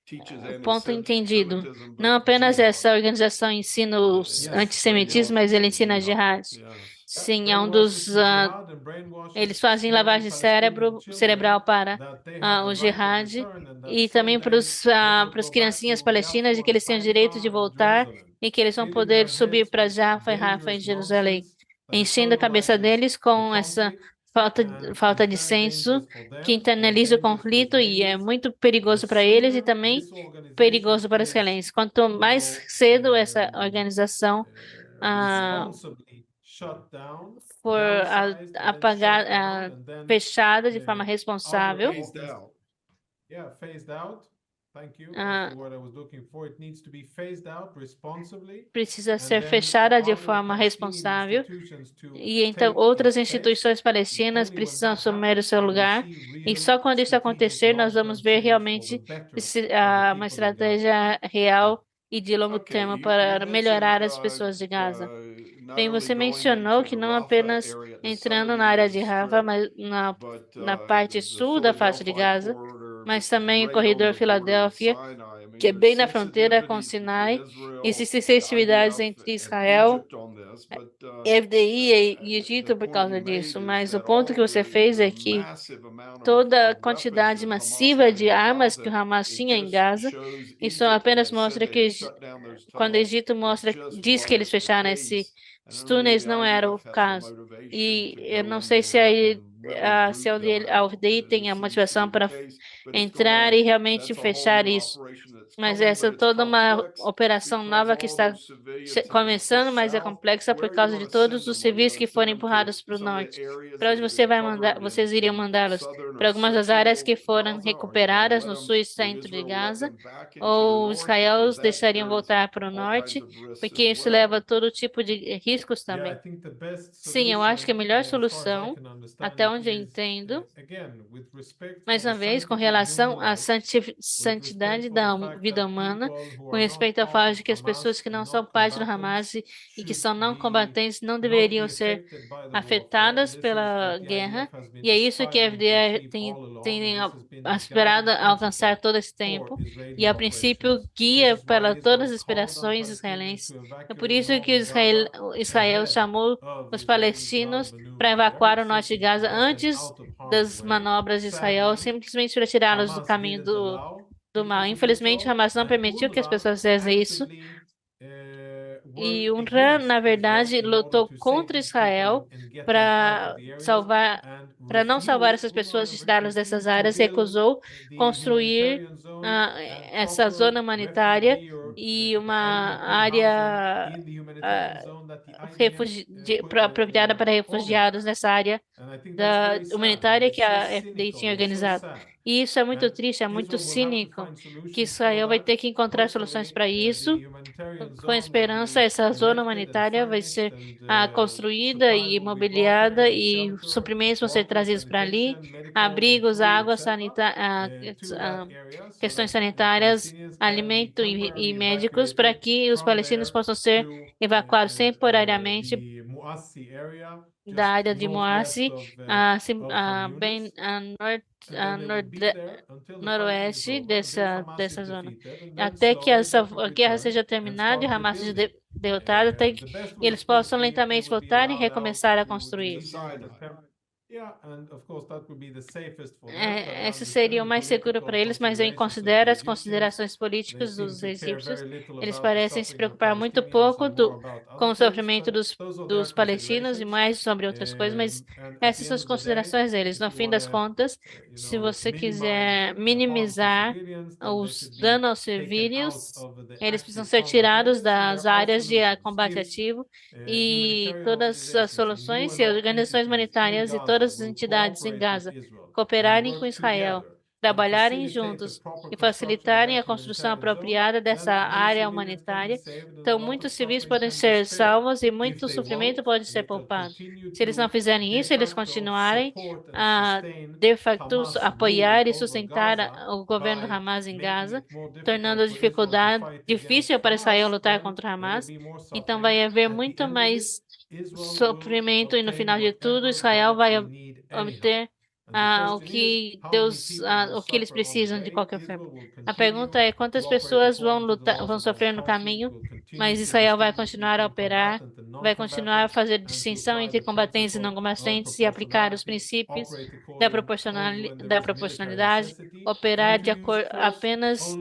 teaches ponto entendido. anti-Semitism, Não but apenas jihad. essa organização ensina o Yes, antissemitismo, mas ele ensina jihad. yes. Sim, é um dos. Eles fazem lavagem cerebral para o jihad e também para os criancinhas palestinas de que eles têm o direito de voltar e que eles vão poder subir para Jaffa e Rafa em Jerusalém, enchendo a cabeça deles com essa falta de senso que internaliza o conflito e é muito perigoso para eles e também perigoso para os israelenses. Quanto mais cedo essa organização ah, for apagada, fechada de forma responsável, Phased out. ah, precisa ser fechada de forma responsável e então outras instituições palestinas precisam assumir o seu lugar e só quando isso acontecer nós vamos ver realmente uma estratégia real e de longo Okay, termo you para melhorar mentioned as pessoas de Gaza. not Bem, only você going mencionou into que the não Rafah apenas area at the entrando southern na end área of de the Rafa, strip, mas but na parte the sul da faixa de Philadelphia Gaza, corridor mas that's também o right on corredor the border with Filadélfia, Sinai. I mean, que é there's bem na fronteira com sensitivities between Sinai. Israel, Existem the sensitividades IDF, entre and Israel, Egypt on this, but FDI e the Egito por point you causa made disso, is mas o that ponto all que você fez the é que massive amount toda a of weapons quantidade that Hamas massiva had de in armas que o Gaza, Hamas it tinha em just Gaza, shows isso Egypt when apenas they said mostra they que had shut down those quando o tunnels, Egito it just diz que eles wasn't the fecharam case. And I don't believe túneis, the não era o IDF has the caso. motivation E to eu go não in sei se there and really se root them a out. UFDI tem It a seems to be motivação the para case, but entrar e realmente that's a whole fechar new isso. operation that's Mas coming, essa but é it's toda uma complex operação because nova que all está those civilians have been começando, pushed mas é south. complexa por Where are you causa going de to send todos os them? What are you civis going que to send forem them to empurrados para o some of the norte. areas Para that onde have você been vai mandar, covered vocês iriam in mandá-los? southern or Para algumas das áreas que central foram Gaza? Are you going to recuperadas let no them, sul e would centro de Israel let Gaza? them back into the Ou north? Israel Because os that deixariam carries voltar para o all kinds norte? of risks Porque as isso leva a well. todo tipo de riscos também. Sim, eu acho que a melhor solução, até onde eu entendo, mais uma vez, com relação à santidade da vida humana, com respeito ao fato de que as pessoas que não são parte do Hamas e que são não combatentes não deveriam ser afetadas pela guerra, e é isso que a FDR tem aspirado a alcançar todo esse tempo, e a princípio guia para todas as aspirações israelenses. É por isso que Israel chamou os palestinos para evacuar o norte de Gaza antes das manobras de Israel, simplesmente para tirá-los do caminho do mal. Infelizmente, Hamas não permitiu que as pessoas fizessem isso. E UNRWA, na verdade, lutou contra Israel para não salvar essas pessoas e tirá-las dessas áreas, recusou construir essa zona humanitária e uma área apropriada para refugiados nessa área humanitária que a FDI tinha organizado. E isso é muito triste, é muito cínico, que Israel vai ter que encontrar soluções para isso. Com esperança, essa zona humanitária vai ser construída e mobiliada e suprimentos vão ser trazidos para ali, abrigos, água, questões sanitárias, alimento e médicos para que os palestinos possam ser evacuados temporariamente da área de Moassi, bem noroeste dessa zona, até que essa guerra seja terminada e o Hamas seja derrotado, até que eles possam lentamente voltar e recomeçar a construir. Esse seria o mais seguro para eles, mas eu considero as considerações políticas dos egípcios. Eles parecem se preocupar muito pouco com o sofrimento dos palestinos e mais sobre outras coisas, mas essas são as considerações deles. No fim das contas, se você quiser minimizar os danos aos civis, eles precisam ser tirados das áreas de combate ativo e todas as soluções e organizações humanitárias e todas as entidades em Gaza cooperarem com Israel, trabalharem juntos e facilitarem a construção apropriada dessa área humanitária. Então, muitos civis podem ser salvos e muito sofrimento pode ser poupado. Se eles não fizerem isso, eles continuarem a, de facto, apoiar e sustentar o governo do Hamas em Gaza, tornando a dificuldade difícil para Israel lutar contra o Hamas. Então, vai haver muito mais sofrimento e no final de tudo, Israel vai obter o que eles precisam de qualquer forma. A pergunta é quantas pessoas vão sofrer no caminho, mas Israel vai continuar a operar, vai continuar a fazer distinção entre combatentes e não combatentes e aplicar os princípios da proporcionalidade, operar de acordo apenas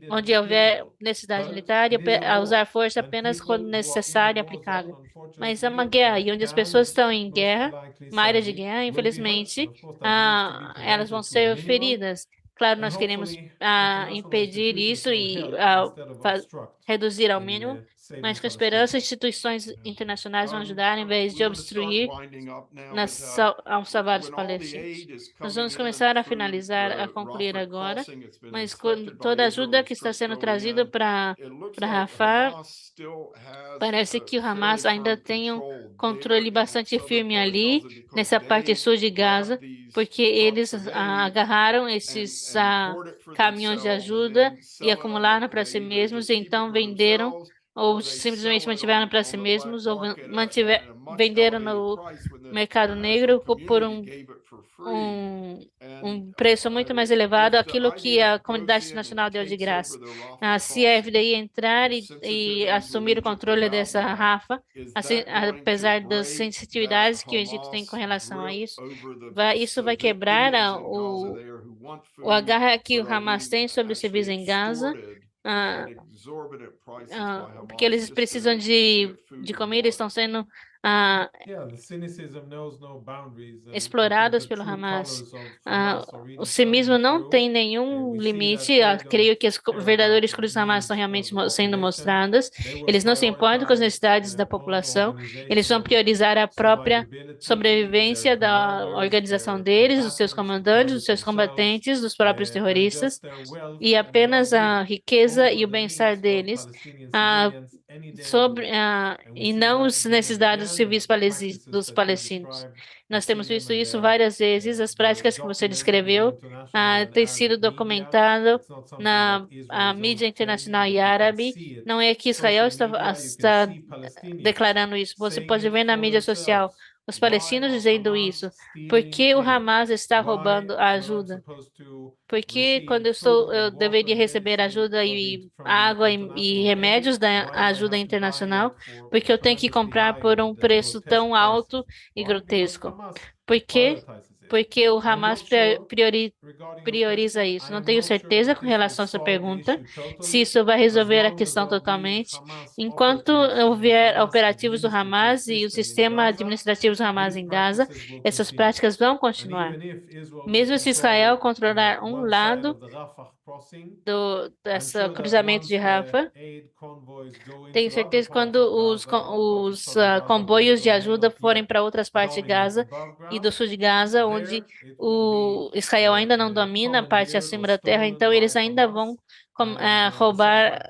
onde houver necessidade militar e a usar força apenas quando necessário e aplicável. Mas é uma guerra, e onde as pessoas estão em guerra, uma área de guerra, infelizmente, elas vão ser feridas. Claro, nós queremos impedir isso e reduzir ao mínimo, mas com esperança, instituições internacionais vão ajudar em vez de obstruir ao salvar os palestinos. Nós vamos começar a finalizar, a concluir agora, mas com toda a ajuda que está sendo trazida para Rafah, parece que o Hamas ainda tem um controle bastante firme ali, nessa parte sul de Gaza, porque eles agarraram esses caminhões de ajuda e acumularam para si mesmos, e então venderam ou simplesmente mantiveram para si mesmos, ou venderam no mercado negro por um preço muito mais elevado, aquilo que a comunidade internacional deu de graça. Se a FDI entrar e assumir o controle dessa Rafa, assim, apesar das sensitividades que o Egito tem com relação a isso, isso vai quebrar o agarre que o Hamas tem sobre os civis em Gaza, porque eles precisam de comida, estão sendo explorados pelo Hamas. O cinismo não tem nenhum limite. Creio que as verdadeiras cruzes do Hamas estão realmente sendo mostradas. Eles não se importam com as necessidades da população. Eles vão priorizar a própria sobrevivência da organização deles, dos seus comandantes, dos seus combatentes, dos próprios terroristas, e apenas a riqueza e o bem-estar deles, e não as necessidades civis dos palestinos. Nós temos visto isso várias vezes, as práticas que você descreveu têm sido documentado na mídia internacional e árabe. Não é que Israel está declarando isso. Você pode ver na mídia social os palestinos dizendo isso. Por que o Hamas está roubando a ajuda? Porque quando eu deveria receber ajuda e água e remédios da ajuda internacional, porque eu tenho que comprar por um preço tão alto e grotesco. Por quê? Porque o Hamas prioriza isso. Não tenho certeza com relação a essa pergunta, se isso vai resolver a questão totalmente. Enquanto houver operativos do Hamas e o sistema administrativo do Hamas em Gaza, essas práticas vão continuar. Mesmo se Israel controlar um lado desse cruzamento de Rafah, tenho certeza que quando os comboios de ajuda forem para outras partes de Gaza e do sul de Gaza, onde o Israel ainda não domina a parte acima da terra, então eles ainda vão roubar,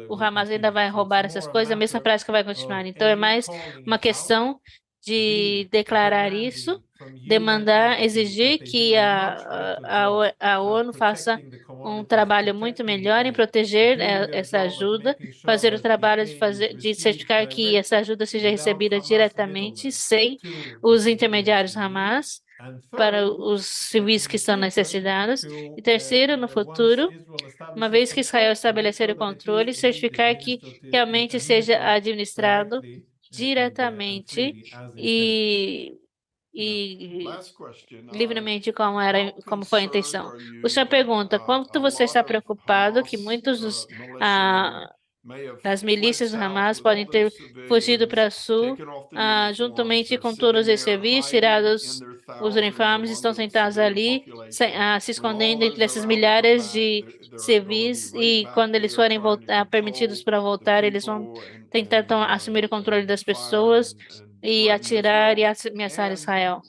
o Hamas ainda vai roubar essas coisas, a mesma prática vai continuar. Então é mais uma questão de declarar isso demandar, exigir que a ONU faça um trabalho muito melhor em proteger essa ajuda, fazer o trabalho de certificar que essa ajuda seja recebida diretamente, sem os intermediários Hamas, para os civis que estão necessitados. E terceiro, no futuro, uma vez que Israel estabelecer o controle, certificar que realmente seja administrado diretamente e, e livremente como foi a intenção. O senhor pergunta, quanto você está preocupado que muitos ah, das milícias do Hamas podem ter fugido para o sul, juntamente com todos os civis, tirados os uniformes, estão sentados ali, se escondendo entre essas milhares de civis, e quando eles forem permitidos para voltar, eles vão tentar então, assumir o controle das pessoas e atirar e ameaçar Israel.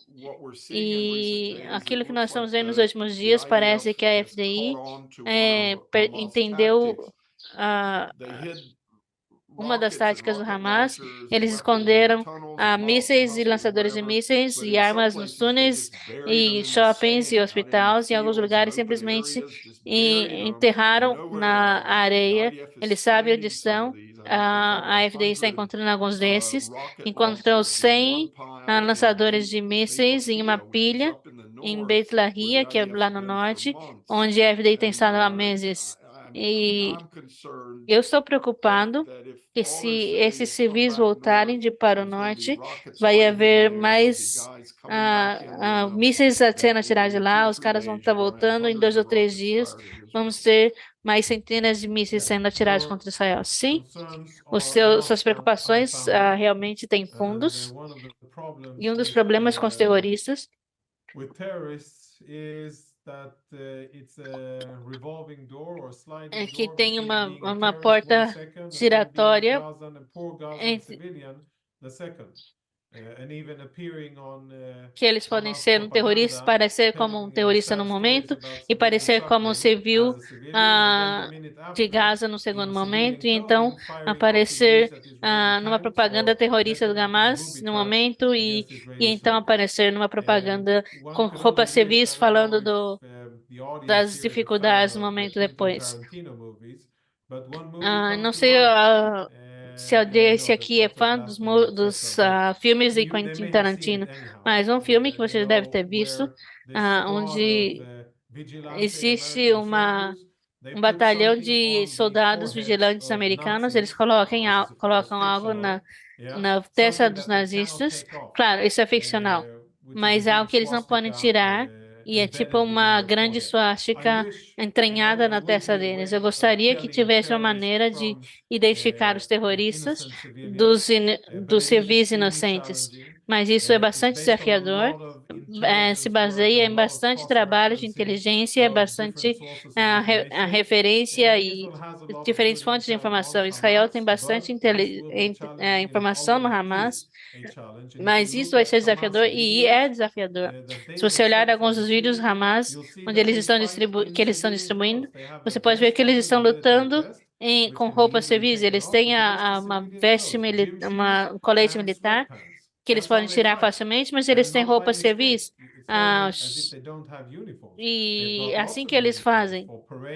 E aquilo que nós estamos vendo nos últimos dias parece que a FDI entendeu ah, uma das táticas do Hamas. Eles esconderam mísseis e lançadores de mísseis e armas nos túneis e shoppings e hospitais. Em alguns lugares, simplesmente enterraram na areia. Eles sabem onde estão. A FDI está encontrando alguns desses. Encontrou 100 lançadores de mísseis em uma pilha em Beit Lahia, que é lá no norte, onde a FDI tem estado há meses. E eu estou preocupado que se esses civis voltarem para o norte, vai haver mais mísseis sendo atirados de lá, os caras vão estar voltando em 2 ou 3 dias, vamos ter mais centenas de mísseis sendo atirados contra Israel. Sim, suas preocupações realmente têm fundos, e um dos problemas com os terroristas é que tem uma porta giratória entre que eles podem ser um terrorista, parecer como um terrorista no momento e parecer como um civil de Gaza no segundo momento, e então aparecer numa propaganda terrorista do Hamas no momento e então aparecer numa propaganda com roupas civis falando das dificuldades no momento depois. Não sei se a audiência aqui é fã dos filmes de Quentin Tarantino, mas um filme que você deve ter visto, onde existe um batalhão de soldados vigilantes americanos, eles colocam algo na testa dos nazistas. Claro, isso é ficcional, mas é algo que eles não podem tirar, e é tipo uma grande suástica entranhada na testa deles. Eu gostaria que tivesse uma maneira de identificar os terroristas dos civis inocentes, mas isso é bastante desafiador. Se baseia em bastante trabalho de inteligência, bastante referência e diferentes fontes de informação. Israel tem bastante informação no Hamas, mas isso vai ser desafiador, e é desafiador. Se você olhar alguns dos vídeos do Hamas, onde que eles estão distribuindo, você pode ver que eles estão lutando com roupas civis. Eles têm uma veste um colete militar que eles podem tirar facilmente, mas eles têm roupas civis. E assim que eles fazem.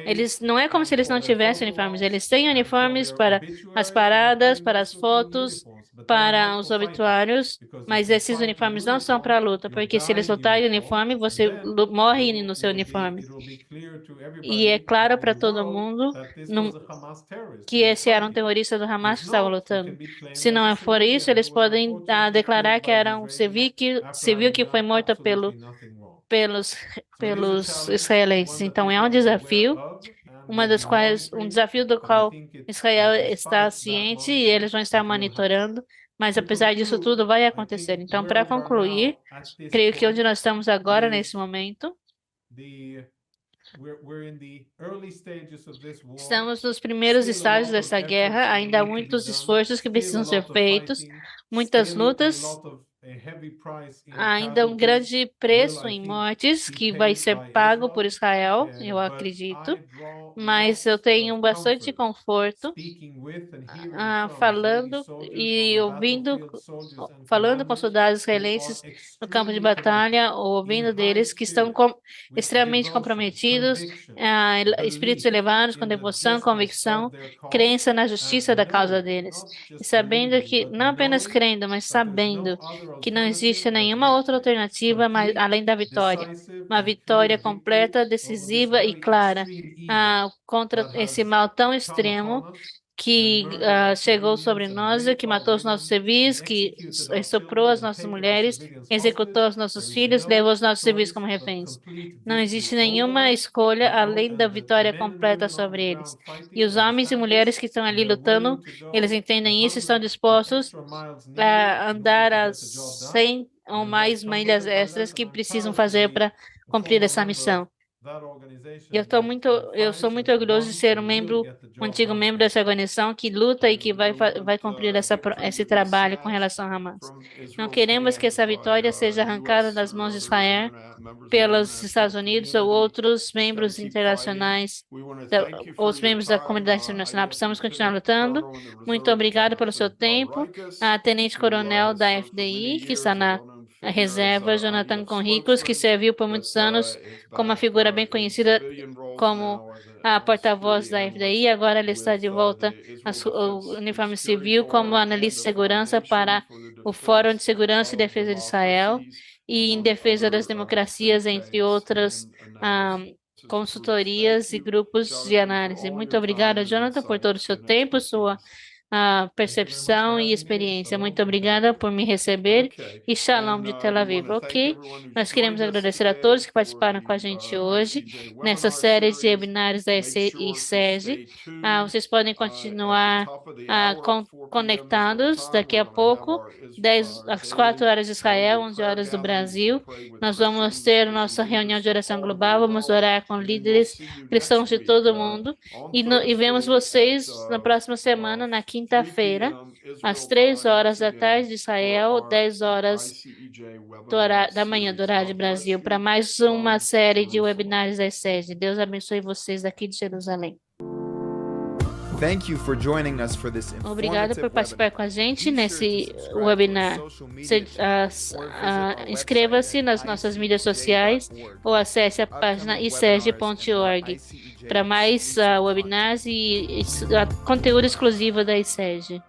Eles não é como se eles não tivessem uniformes. Eles têm uniformes para as paradas, para as fotos, para os obituários, mas esses uniformes não são para a luta, porque se eles lutarem de uniforme, você morre no seu uniforme. E é claro para todo mundo que esse era um terrorista do Hamas que estava lutando. Se não for isso, eles podem declarar que era um civil que foi morto pelos israelenses. Então é um desafio, um desafio do qual Israel está ciente e eles vão estar monitorando, mas apesar disso tudo vai acontecer. Então, para concluir, creio que onde nós estamos agora nesse momento, estamos nos primeiros estágios dessa guerra, ainda há muitos esforços que precisam ser feitos, muitas lutas ainda um grande preço em mortes que vai ser pago por Israel, eu acredito, mas eu tenho bastante conforto falando e ouvindo, falando com soldados israelenses no campo de batalha, ouvindo deles que estão extremamente comprometidos, espíritos elevados com devoção, convicção, crença na justiça da causa deles. E sabendo que, não apenas crendo, mas sabendo que não existe nenhuma outra alternativa além da vitória. Uma vitória completa, decisiva e clara contra esse mal tão extremo que chegou sobre nós, que matou os nossos civis, que estuprou as nossas mulheres, executou os nossos filhos, levou os nossos civis como reféns. Não existe nenhuma escolha além da vitória completa sobre eles. E os homens e mulheres que estão ali lutando, eles entendem isso, estão dispostos a andar as 100 ou mais milhas extras que precisam fazer para cumprir essa missão. Eu sou muito orgulhoso de ser um antigo membro dessa organização que luta e que vai cumprir esse trabalho com relação a Hamas. Não queremos que essa vitória seja arrancada das mãos de Israel pelos Estados Unidos ou outros membros internacionais, outros membros da comunidade internacional. Precisamos continuar lutando. Muito obrigado pelo seu tempo. A Tenente Coronel da FDI, que está na reserva, Jonathan Conricos, que serviu por muitos anos como uma figura bem conhecida como a porta-voz da FDI. Agora ele está de volta ao uniforme civil como analista de segurança para o Fórum de Segurança e Defesa de Israel e em defesa das democracias, entre outras consultorias e grupos de análise. Muito obrigada, Jonathan, por todo o seu tempo, sua percepção e experiência. Muito obrigada por me receber e Shalom de Tel Aviv. Ok? Nós queremos agradecer a todos que participaram com a gente hoje nessa série de webinários da ICESG. Vocês podem continuar conectados daqui a pouco, às 4 horas de Israel, 11 horas do Brasil. Nós vamos ter nossa reunião de oração global, vamos orar com líderes cristãos de todo o mundo e vemos vocês na próxima semana, na quinta-feira, às 3 horas da tarde de Israel, 10 horas da manhã do horário de Brasil, para mais uma série de webinários da ICESG. Deus abençoe vocês daqui de Jerusalém. Obrigado por participar com a gente nesse webinar. Inscreva-se nas nossas mídias sociais ou acesse a página iceg.org para mais webinars e conteúdo exclusivo da ICESG.